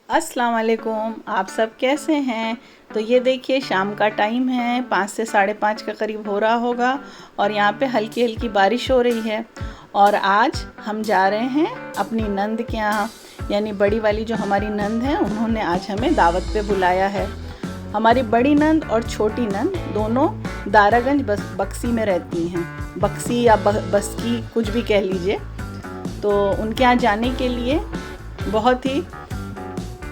अस्सलाम वालेकुम। आप सब कैसे हैं? तो ये देखिए शाम का टाइम है, 5 से 5:30 के करीब हो रहा होगा और यहाँ पे हल्की हल्की बारिश हो रही है। और आज हम जा रहे हैं अपनी नंद के यहाँ, यानी बड़ी वाली जो हमारी नंद है उन्होंने आज हमें दावत पे बुलाया है। हमारी बड़ी नंद और छोटी नंद दोनों दारागंज बक्सी में रहती हैं, बक्सी या बस्की कुछ भी कह लीजिए। तो उनके यहाँ जाने के लिए बहुत ही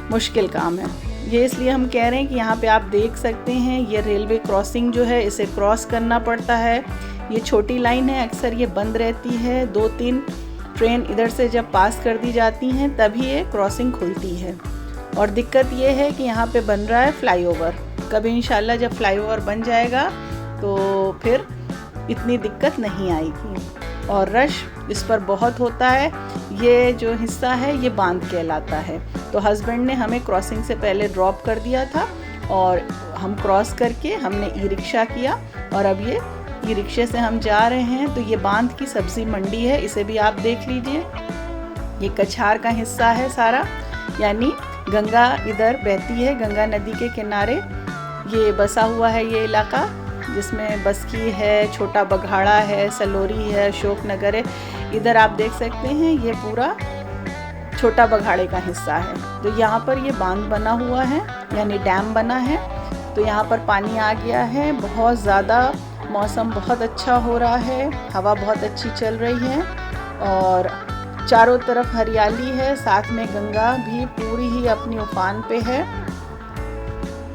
मुश्किल काम है। ये इसलिए हम कह रहे हैं कि यहाँ पे आप देख सकते हैं ये रेलवे क्रॉसिंग जो है इसे क्रॉस करना पड़ता है। ये छोटी लाइन है, अक्सर ये बंद रहती है। 2-3 ट्रेन इधर से जब पास कर दी जाती हैं तभी ये क्रॉसिंग खुलती है। और दिक्कत ये है कि यहाँ पे बन रहा है फ्लाईओवर। कभी इंशाल्लाह जब फ्लाईओवर बन जाएगा तो फिर इतनी दिक्कत नहीं आएगी। और रश इस पर बहुत होता है। ये जो हिस्सा है ये बांध कहलाता है। तो हस्बैंड ने हमें क्रॉसिंग से पहले ड्रॉप कर दिया था और हम क्रॉस करके हमने ई रिक्शा किया और अब ये ई रिक्शे से हम जा रहे हैं। तो ये बांध की सब्जी मंडी है, इसे भी आप देख लीजिए। ये कछार का हिस्सा है सारा, यानी गंगा इधर बहती है, गंगा नदी के किनारे ये बसा हुआ है ये इलाका, जिसमें बस्की है, छोटा बघाड़ा है, सलोरी है, अशोकनगर है। इधर आप देख सकते हैं ये पूरा छोटा बघाड़े का हिस्सा है। तो यहाँ पर ये बांध बना हुआ है, यानी डैम बना है। तो यहाँ पर पानी आ गया है, बहुत ज़्यादा मौसम बहुत अच्छा हो रहा है, हवा बहुत अच्छी चल रही है और चारों तरफ हरियाली है। साथ में गंगा भी पूरी ही अपनी उफान पे है।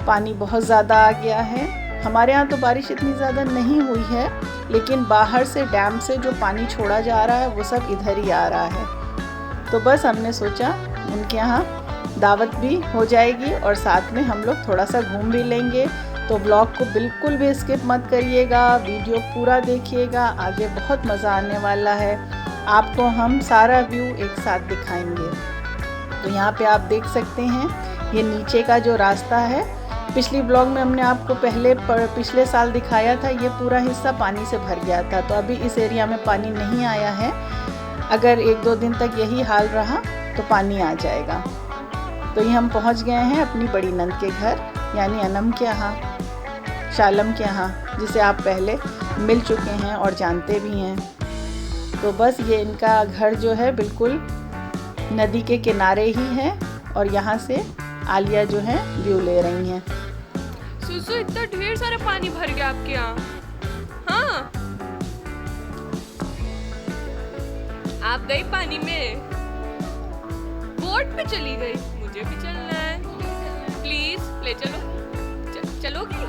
पानी बहुत ज़्यादा आ गया है। हमारे यहाँ तो बारिश इतनी ज़्यादा नहीं हुई है, लेकिन बाहर से डैम से जो पानी छोड़ा जा रहा है वो सब इधर ही आ रहा है। तो बस हमने सोचा उनके यहाँ दावत भी हो जाएगी और साथ में हम लोग थोड़ा सा घूम भी लेंगे। तो ब्लॉग को बिल्कुल भी स्किप मत करिएगा, वीडियो पूरा देखिएगा, आगे बहुत मज़ा आने वाला है। आपको हम सारा व्यू एक साथ दिखाएंगे। तो यहाँ पे आप देख सकते हैं ये नीचे का जो रास्ता है, पिछली ब्लॉग में हमने आपको पिछले साल दिखाया था, ये पूरा हिस्सा पानी से भर गया था। तो अभी इस एरिया में पानी नहीं आया है। अगर 1-2 दिन तक यही हाल रहा तो पानी आ जाएगा। तो ये हम पहुंच गए हैं अपनी बड़ी नंद के घर, यानी अनम के यहाँ, शालम के यहाँ, जिसे आप पहले मिल चुके हैं और जानते भी हैं। तो बस ये इनका घर जो है बिल्कुल नदी के किनारे ही है और यहाँ से आलिया जो है व्यू ले रही हैं। सुसु, इतना ढेर सारा पानी भर गया आपके यहाँ? हाँ, आप गई पानी में? बोट पे चली गई? मुझे भी चलना है, प्लीज ले चलो। चलोगी?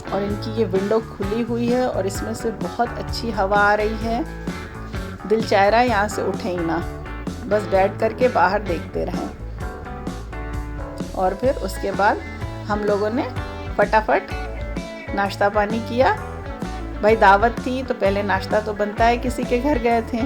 और इनकी ये विंडो खुली हुई है और इसमें से बहुत अच्छी हवा आ रही है। दिल चाह रहा है यहाँ से उठे ही ना, बस बैठ करके बाहर देखते रहें। और फिर उसके बाद हम लोगों ने फटाफट नाश्ता पानी किया। भाई दावत थी तो पहले नाश्ता तो बनता है, किसी के घर गए थे।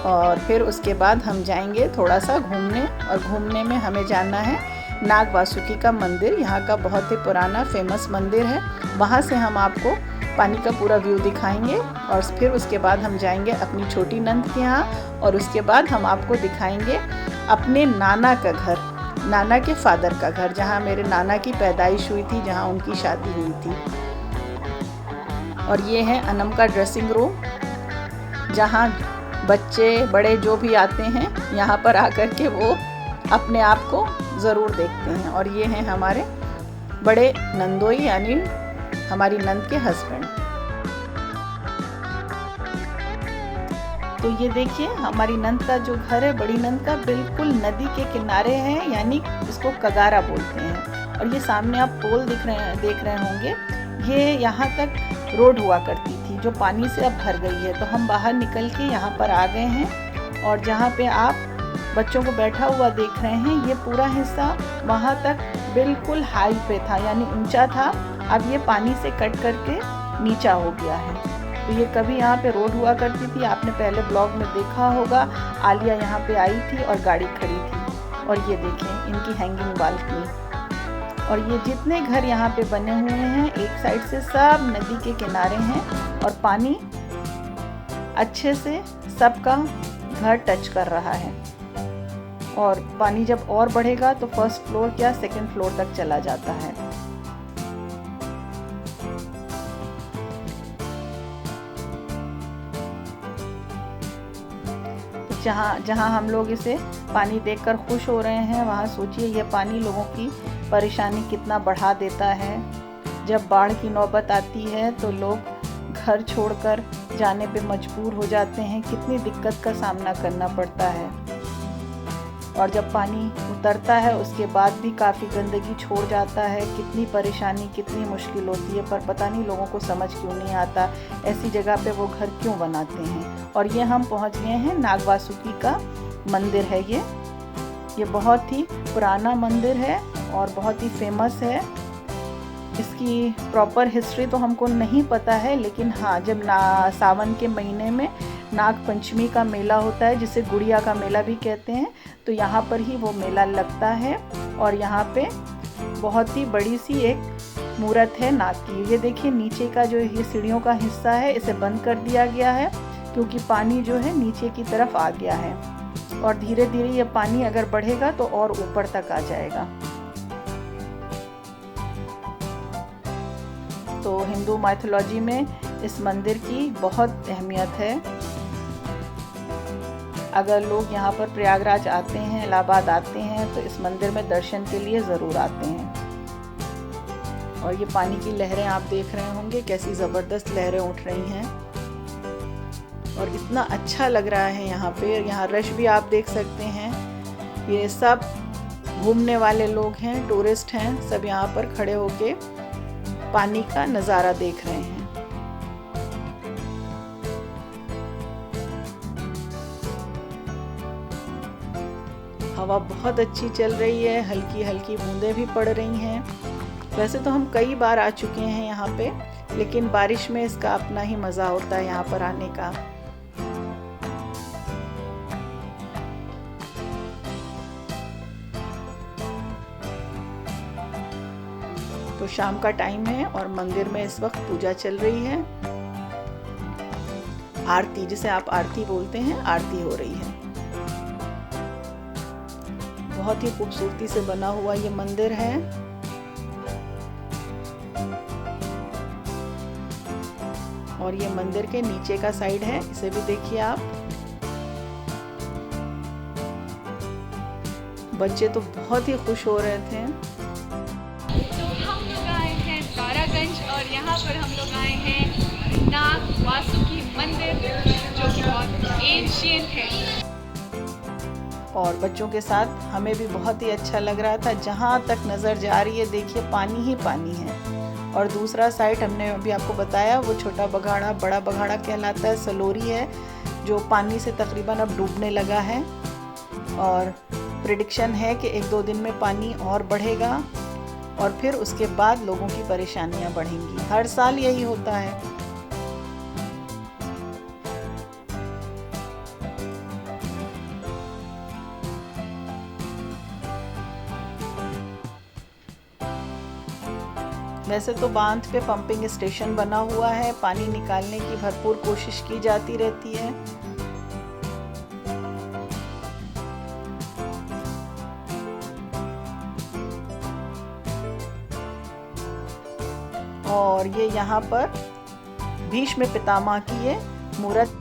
और फिर उसके बाद हम जाएंगे थोड़ा सा घूमने, और घूमने में हमें जाना है नाग वासुकी का मंदिर। यहाँ का बहुत ही पुराना फेमस मंदिर है। वहाँ से हम आपको पानी का पूरा व्यू दिखाएंगे और फिर उसके बाद हम जाएंगे अपनी छोटी नंद के यहाँ और उसके बाद हम आपको दिखाएंगे अपने नाना का घर, नाना के फादर का घर, जहाँ मेरे नाना की पैदाइश हुई थी, जहाँ उनकी शादी हुई थी। और ये है अनम का ड्रेसिंग रूम, जहाँ बच्चे बड़े जो भी आते हैं यहाँ पर आकर के वो अपने आप को ज़रूर देखते हैं। और ये हैं हमारे बड़े नंदोई, यानी हमारी नंद के हस्बैंड। तो ये देखिए हमारी नंद का जो घर है, बड़ी नंद का, बिल्कुल नदी के किनारे है, यानी इसको कगारा बोलते हैं। और ये सामने आप पोल देख रहे होंगे, ये यहाँ तक रोड हुआ करती थी जो पानी से अब भर गई है। तो हम बाहर निकल के यहाँ पर आ गए हैं और जहाँ पे आप बच्चों को बैठा हुआ देख रहे हैं, ये पूरा हिस्सा वहाँ तक बिल्कुल हाई पे था, यानी ऊंचा था। अब ये पानी से कट करके नीचा हो गया है। तो ये कभी यहाँ पे रोड हुआ करती थी, आपने पहले ब्लॉग में देखा होगा। आलिया यहाँ पे आई थी और गाड़ी खड़ी थी। और ये देखें इनकी हैंगिंग बालकनी। और ये जितने घर यहाँ पे बने हुए हैं एक साइड से सब नदी के किनारे हैं और पानी अच्छे से सबका घर टच कर रहा है। और पानी जब और बढ़ेगा तो फर्स्ट फ्लोर क्या सेकंड फ्लोर तक चला जाता है। जहाँ हम लोग इसे पानी देखकर खुश हो रहे हैं, वहाँ सोचिए ये पानी लोगों की परेशानी कितना बढ़ा देता है। जब बाढ़ की नौबत आती है तो लोग घर छोड़कर जाने पे मजबूर हो जाते हैं, कितनी दिक्कत का सामना करना पड़ता है। और जब पानी उतरता है उसके बाद भी काफ़ी गंदगी छोड़ जाता है, कितनी परेशानी कितनी मुश्किल होती है। पर पता नहीं लोगों को समझ क्यों नहीं आता, ऐसी जगह पे वो घर क्यों बनाते हैं। और ये हम पहुंच गए हैं नागवासुकी का मंदिर है। ये बहुत ही पुराना मंदिर है और बहुत ही फेमस है। इसकी प्रॉपर हिस्ट्री तो हमको नहीं पता है, लेकिन हाँ जब सावन के महीने में नाग पंचमी का मेला होता है, जिसे गुड़िया का मेला भी कहते हैं, तो यहाँ पर ही वो मेला लगता है। और यहाँ पे बहुत ही बड़ी सी एक मूर्त है नाग की। ये देखिए नीचे का जो ये सीढ़ियों का हिस्सा है इसे बंद कर दिया गया है, क्योंकि पानी जो है नीचे की तरफ आ गया है और धीरे धीरे ये पानी अगर बढ़ेगा तो और ऊपर तक आ जाएगा। तो हिंदू माइथोलॉजी में इस मंदिर की बहुत अहमियत है। अगर लोग यहाँ पर प्रयागराज आते हैं, इलाहाबाद आते हैं, तो इस मंदिर में दर्शन के लिए ज़रूर आते हैं। और ये पानी की लहरें आप देख रहे होंगे, कैसी ज़बरदस्त लहरें उठ रही हैं और इतना अच्छा लग रहा है यहाँ पे। यहाँ रश भी आप देख सकते हैं। ये सब घूमने वाले लोग हैं, टूरिस्ट हैं, सब यहाँ पर खड़े होके पानी का नज़ारा देख रहे हैं। हवा बहुत अच्छी चल रही है, हल्की हल्की बूंदें भी पड़ रही हैं। वैसे तो हम कई बार आ चुके हैं यहाँ पे, लेकिन बारिश में इसका अपना ही मज़ा होता है यहाँ पर आने का। तो शाम का टाइम है और मंदिर में इस वक्त पूजा चल रही है। आरती, जिसे आप आरती बोलते हैं, आरती हो रही है। बहुत ही खूबसूरती से बना हुआ ये मंदिर है। और ये मंदिर के नीचे का साइड है, इसे भी देखिए आप। बच्चे तो बहुत ही खुश हो रहे थे। तो हम लोग आए हैं तारागंज और यहाँ पर हम लोग आए हैं नाग वासुकी मंदिर, जो कि बहुत एंशिएंट है। और बच्चों के साथ हमें भी बहुत ही अच्छा लग रहा था। जहाँ तक नज़र जा रही है देखिए पानी ही पानी है। और दूसरा साइड हमने अभी आपको बताया, वो छोटा बघाड़ा बड़ा बघाड़ा कहलाता है, सलोरी है, जो पानी से तकरीबन अब डूबने लगा है। और प्रिडिक्शन है कि 1-2 दिन में पानी और बढ़ेगा और फिर उसके बाद लोगों की परेशानियां बढ़ेंगी। हर साल यही होता है। वैसे तो बांध पे पंपिंग स्टेशन बना हुआ है, पानी निकालने की भरपूर कोशिश की जाती रहती है। और ये यहाँ पर भीष्म पितामह की ये मूर्त।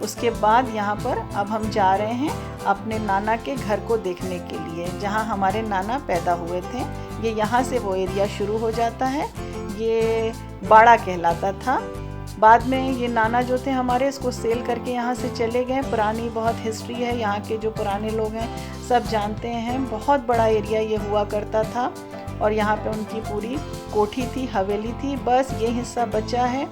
उसके बाद यहाँ पर अब हम जा रहे हैं अपने नाना के घर को देखने के लिए, जहाँ हमारे नाना पैदा हुए थे। ये यहाँ से वो एरिया शुरू हो जाता है, ये बाड़ा कहलाता था। बाद में ये नाना जो थे हमारे, इसको सेल करके यहाँ से चले गए। पुरानी बहुत हिस्ट्री है, यहाँ के जो पुराने लोग हैं सब जानते हैं। बहुत बड़ा एरिया ये हुआ करता था और यहाँ पे उनकी पूरी कोठी थी, हवेली थी। बस ये हिस्सा बचा है।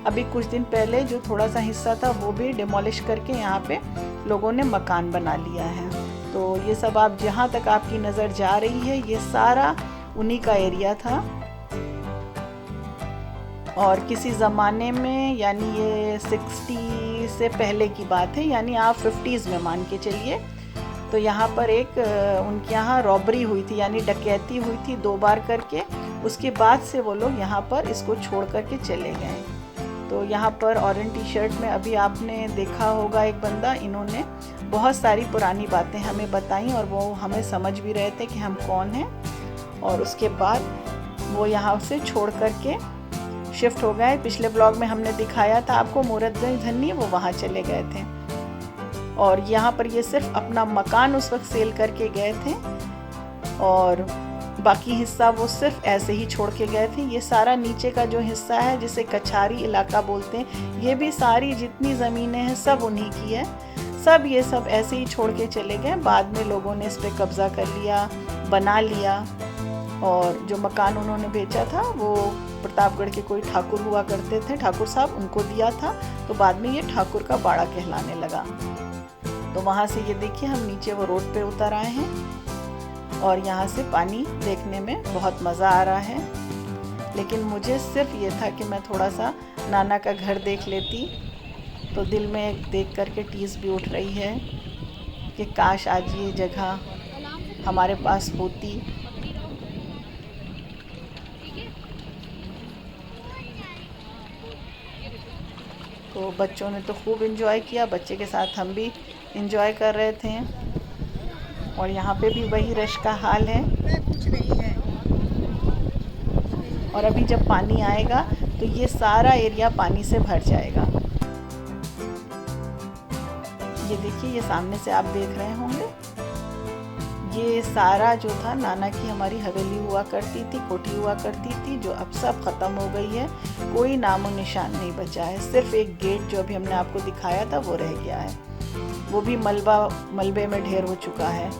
अभी कुछ दिन पहले जो थोड़ा सा हिस्सा था वो भी डिमोलिश करके यहाँ पे लोगों ने मकान बना लिया है। तो ये सब आप जहाँ तक आपकी नज़र जा रही है, ये सारा उन्हीं का एरिया था। और किसी ज़माने में, यानी ये 60 से पहले की बात है, यानी आप 50s में मान के चलिए, तो यहाँ पर एक उनके यहाँ रॉबरी हुई थी, यानी डकैती हुई थी 2 बार करके। उसके बाद से वो लोग यहाँ पर इसको छोड़ करके चले गए। तो यहाँ पर ऑरेंज टी शर्ट में अभी आपने देखा होगा एक बंदा, इन्होंने बहुत सारी पुरानी बातें हमें बताई और वो हमें समझ भी रहे थे कि हम कौन हैं। और उसके बाद वो यहाँ से छोड़ करके शिफ्ट हो गए। पिछले ब्लॉग में हमने दिखाया था आपको मूरतगंज धन्नी, वो वहाँ चले गए थे। और यहाँ पर ये सिर्फ अपना मकान उस वक्त सेल करके गए थे और बाकी हिस्सा वो सिर्फ ऐसे ही छोड़ के गए थे। ये सारा नीचे का जो हिस्सा है जिसे कछारी इलाका बोलते हैं, ये भी सारी जितनी ज़मीनें हैं सब उन्हीं की है। सब ये सब ऐसे ही छोड़ के चले गए। बाद में लोगों ने इस पर कब्ज़ा कर लिया, बना लिया। और जो मकान उन्होंने बेचा था वो प्रतापगढ़ के कोई ठाकुर हुआ करते थे, ठाकुर साहब, उनको दिया था। तो बाद में ये ठाकुर का बाड़ा कहलाने लगा। तो वहाँ से ये देखिए हम नीचे वो रोड पे उतर आए हैं और यहाँ से पानी देखने में बहुत मज़ा आ रहा है। लेकिन मुझे सिर्फ ये था कि मैं थोड़ा सा नाना का घर देख लेती, तो दिल में देख करके टीस भी उठ रही है कि काश आज ये जगह हमारे पास होती। तो बच्चों ने तो खूब एंजॉय किया, बच्चे के साथ हम भी एंजॉय कर रहे थे। और यहाँ पे भी वही रश का हाल है। और अभी जब पानी आएगा तो ये सारा एरिया पानी से भर जाएगा। ये देखिए, ये सामने से आप देख रहे होंगे, ये सारा जो था नाना की हमारी हवेली हुआ करती थी, कोठी हुआ करती थी, जो अब सब ख़त्म हो गई है। कोई नामो निशान नहीं बचा है। सिर्फ एक गेट जो अभी हमने आपको दिखाया था वो रह गया है, वो भी मलबे में ढेर हो चुका है।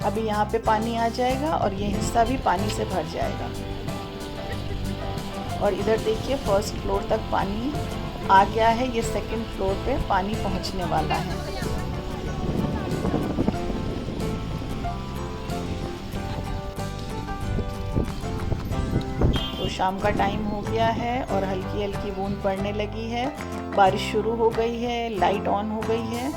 अभी यहाँ पे पानी आ जाएगा और ये हिस्सा भी पानी से भर जाएगा। और इधर देखिए फर्स्ट फ्लोर तक पानी आ गया है, ये सेकंड फ्लोर पे पानी पहुँचने वाला है। तो शाम का टाइम हो गया है और हल्की हल्की बूंद पड़ने लगी है, बारिश शुरू हो गई है, लाइट ऑन हो गई है।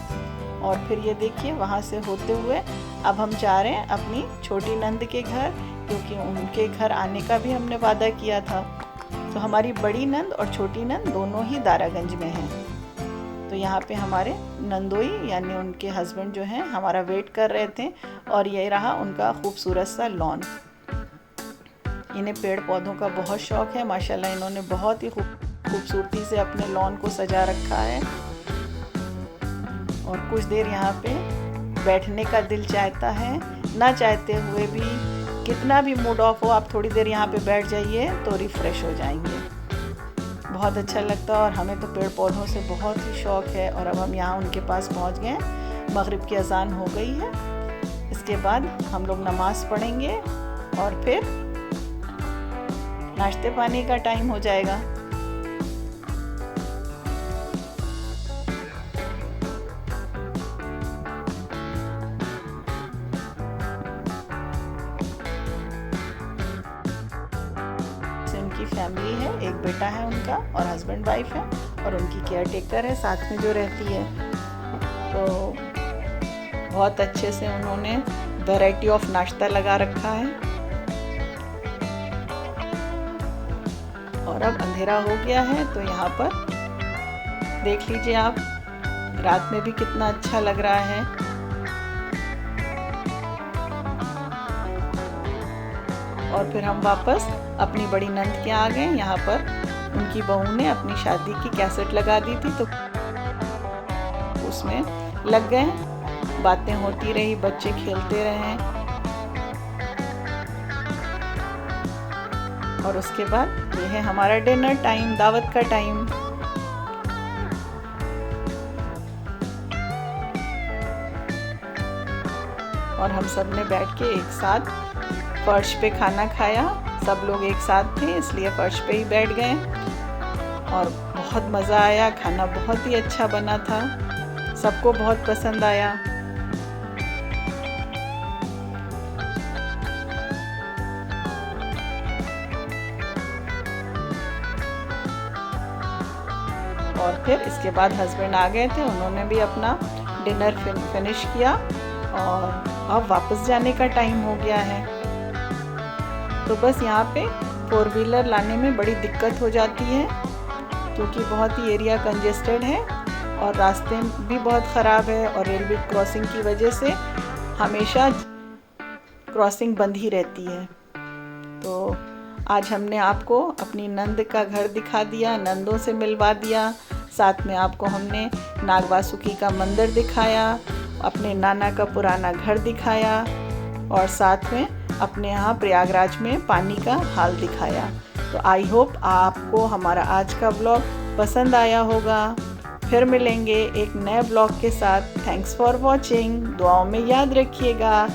और फिर ये देखिए वहाँ से होते हुए अब हम जा रहे हैं अपनी छोटी नंद के घर, क्योंकि उनके घर आने का भी हमने वादा किया था। तो हमारी बड़ी नंद और छोटी नंद दोनों ही दारागंज में हैं। तो यहाँ पे हमारे नंदोई यानी उनके हस्बैंड जो हैं हमारा वेट कर रहे थे। और ये रहा उनका खूबसूरत सा लॉन। इन्हें पेड़ पौधों का बहुत शौक़ है, माशाल्लाह इन्होंने बहुत ही खूबसूरती से अपने लॉन को सजा रखा है। और कुछ देर यहाँ पे बैठने का दिल चाहता है, ना चाहते हुए भी, कितना भी मूड ऑफ हो आप थोड़ी देर यहाँ पे बैठ जाइए तो रिफ़्रेश हो जाएंगे। बहुत अच्छा लगता है और हमें तो पेड़ पौधों से बहुत ही शौक़ है। और अब हम यहाँ उनके पास पहुँच गए, मगरिब की अज़ान हो गई है। इसके बाद हम लोग नमाज़ पढ़ेंगे और फिर नाश्ते पानी का टाइम हो जाएगा। उनकी फैमिली है, एक बेटा है उनका और हस्बैंड वाइफ है और उनकी केयर टेकर है साथ में जो रहती है। तो बहुत अच्छे से उन्होंने वैरायटी ऑफ नाश्ता लगा रखा है। और अब अंधेरा हो गया है तो यहाँ पर देख लीजिए आप, रात में भी कितना अच्छा लग रहा है। और फिर हम वापस अपनी बड़ी नंद के आ गए। यहाँ पर उनकी बहू ने अपनी शादी की कैसेट लगा दी थी तो उसमें लग गए, बातें होती रही, बच्चे खेलते रहे। और उसके बाद ये है हमारा डिनर टाइम, दावत का टाइम। और हम सब ने बैठ के एक साथ फर्श पे खाना खाया। सब लोग एक साथ थे इसलिए फर्श पे ही बैठ गए और बहुत मज़ा आया। खाना बहुत ही अच्छा बना था, सबको बहुत पसंद आया। और फिर इसके बाद हस्बैंड आ गए थे, उन्होंने भी अपना डिनर फिनिश किया और अब वापस जाने का टाइम हो गया है। तो बस यहाँ पे 4 व्हीलर लाने में बड़ी दिक्कत हो जाती है क्योंकि बहुत ही एरिया कंजेस्टेड है और रास्ते भी बहुत ख़राब है और रेलवे क्रॉसिंग की वजह से हमेशा क्रॉसिंग बंद ही रहती है। तो आज हमने आपको अपनी नंद का घर दिखा दिया, नंदों से मिलवा दिया, साथ में आपको हमने नाग वासुकी का मंदिर दिखाया, अपने नाना का पुराना घर दिखाया और साथ में अपने यहाँ प्रयागराज में पानी का हाल दिखाया। तो आई होप आपको हमारा आज का व्लॉग पसंद आया होगा। फिर मिलेंगे एक नए ब्लॉग के साथ। Thanks for watching. दुआओं में याद रखिएगा।